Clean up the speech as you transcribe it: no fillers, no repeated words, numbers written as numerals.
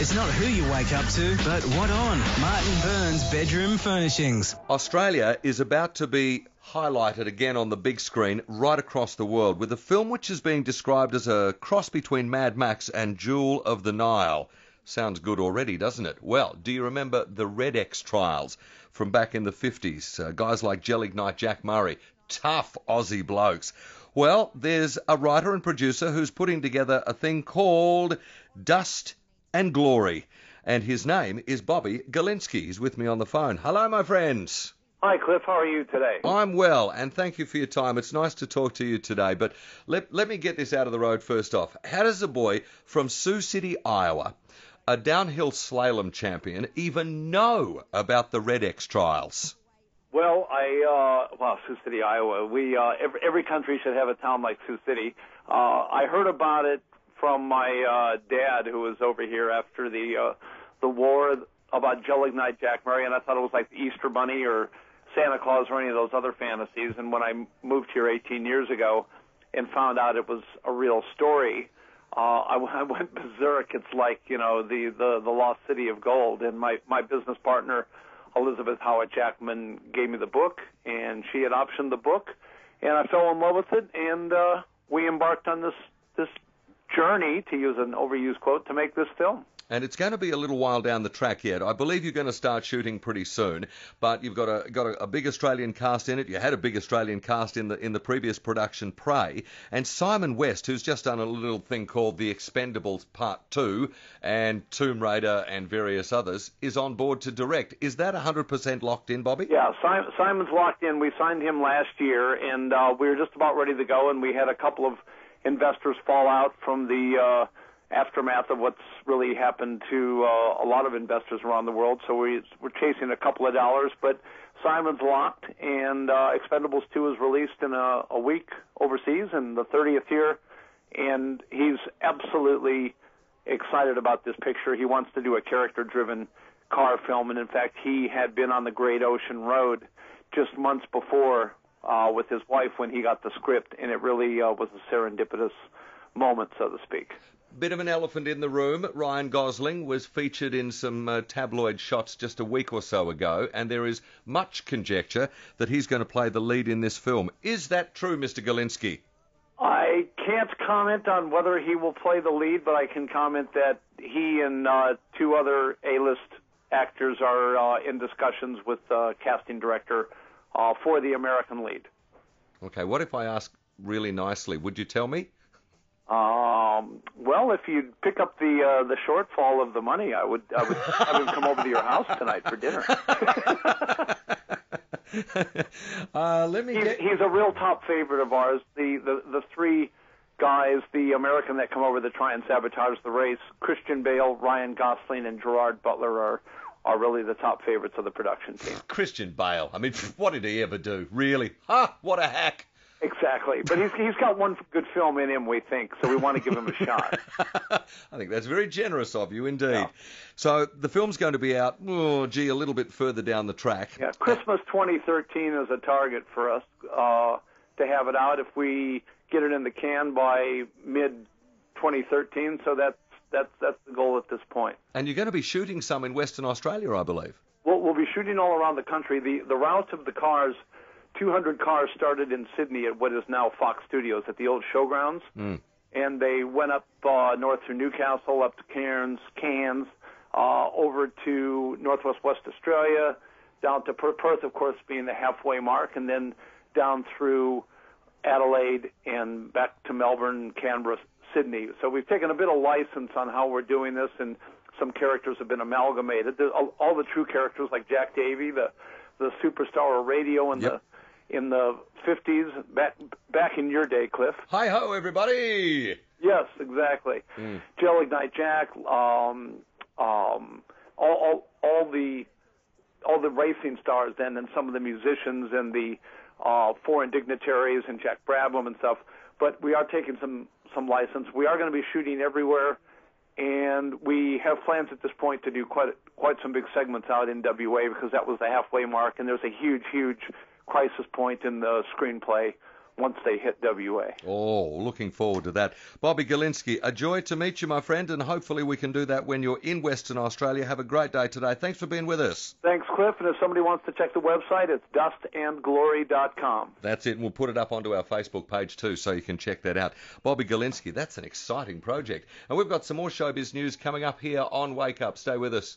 It's not who you wake up to, but what on. Martin Burns Bedroom Furnishings. Australia is about to be highlighted again on the big screen right across the world with a film which is being described as a cross between Mad Max and Jewel of the Nile. Sounds good already, doesn't it? Well, do you remember the Red X trials from back in the 50s? Guys like Gelignite Jack Murray, tough Aussie blokes. Well, there's a writer and producer who's putting together a thing called Dust and Glory, and his name is Bobby Galinsky. He's with me on the phone. Hello, my friends. Hi, Cliff. How are you today? I'm well, and thank you for your time. It's nice to talk to you today, but let me get this out of the road first off. How does a boy from Sioux City, Iowa, a downhill slalom champion, even know about the Red X trials? Well, Sioux City, Iowa. Every country should have a town like Sioux City. I heard about it from my dad, who was over here after the war, about Gelignite Jack Murray, and I thought it was like the Easter Bunny or Santa Claus or any of those other fantasies. And when I moved here 18 years ago and found out it was a real story, I went berserk. It's like, the lost city of gold. And my business partner, Elizabeth Howard Jackman, gave me the book, and she had optioned the book, and I fell in love with it, and we embarked on this journey, to use an overused quote, to make this film. And it's going to be a little while down the track yet. I believe you're going to start shooting pretty soon, but you've got a big Australian cast in it. You had a big Australian cast in the previous production, Prey, and Simon West, who's just done a little thing called The Expendables Part 2 and Tomb Raider and various others, is on board to direct. Is that 100% locked in, Bobby? Yeah, Simon's locked in. We signed him last year, and we were just about ready to go, and we had a couple of investors fall out from the aftermath of what's really happened to a lot of investors around the world. So we're chasing a couple of dollars, but Simon's locked, and Expendables 2 is released in a week overseas in the 30th year, and he's absolutely excited about this picture. He wants to do a character-driven car film, and in fact, he had been on the Great Ocean Road just months before with his wife when he got the script, and it really was a serendipitous moment, so to speak. Bit of an elephant in the room. Ryan Gosling was featured in some tabloid shots just a week or so ago, and there is much conjecture that he's going to play the lead in this film. Is that true, Mr. Galinsky? I can't comment on whether he will play the lead, but I can comment that he and two other A-list actors are in discussions with the casting director for the American lead. Okay, what if I ask really nicely? Would you tell me? Well, if you'd pick up the shortfall of the money, I would have him come over to your house tonight for dinner. He's a real top favorite of ours. The three guys, the American that come over to try and sabotage the race, Christian Bale, Ryan Gosling, and Gerard Butler are really the top favorites of the production team. Christian Bale. I mean, what did he ever do? Really? What a hack. Exactly. But he's got one good film in him, we think, so we want to give him a shot. I think that's very generous of you indeed. Yeah. So the film's going to be out, a little bit further down the track. Yeah, Christmas 2013 is a target for us to have it out if we get it in the can by mid-2013, so that's the goal at this point. And you're going to be shooting some in Western Australia, I believe. We'll be shooting all around the country. The route of the cars, 200 cars started in Sydney at what is now Fox Studios at the old showgrounds, and they went up north through Newcastle, up to Cairns, over to northwest West Australia, down to Perth, of course, being the halfway mark, and then down through Adelaide and back to Melbourne, Canberra, Sydney. So we've taken a bit of license on how we're doing this, and some characters have been amalgamated. All the true characters like Jack Davey, the superstar of radio in the 50s, back in your day, Cliff. Hi-ho, everybody! Yes, exactly. Gelignite Jack, all the racing stars then, and some of the musicians and the foreign dignitaries and Jack Brabham and stuff. But we are taking some license. We are going to be shooting everywhere, and we have plans at this point to do quite some big segments out in WA, because that was the halfway mark, and there's a huge crisis point in the screenplay once they hit WA. Oh, looking forward to that. Bobby Galinsky, a joy to meet you, my friend, and hopefully we can do that when you're in Western Australia. Have a great day today. Thanks for being with us. Thanks, Cliff. And if somebody wants to check the website, it's dustandglory.com. That's it, and we'll put it up onto our Facebook page too, so you can check that out. Bobby Galinsky, that's an exciting project. And we've got some more showbiz news coming up here on Wake Up. Stay with us.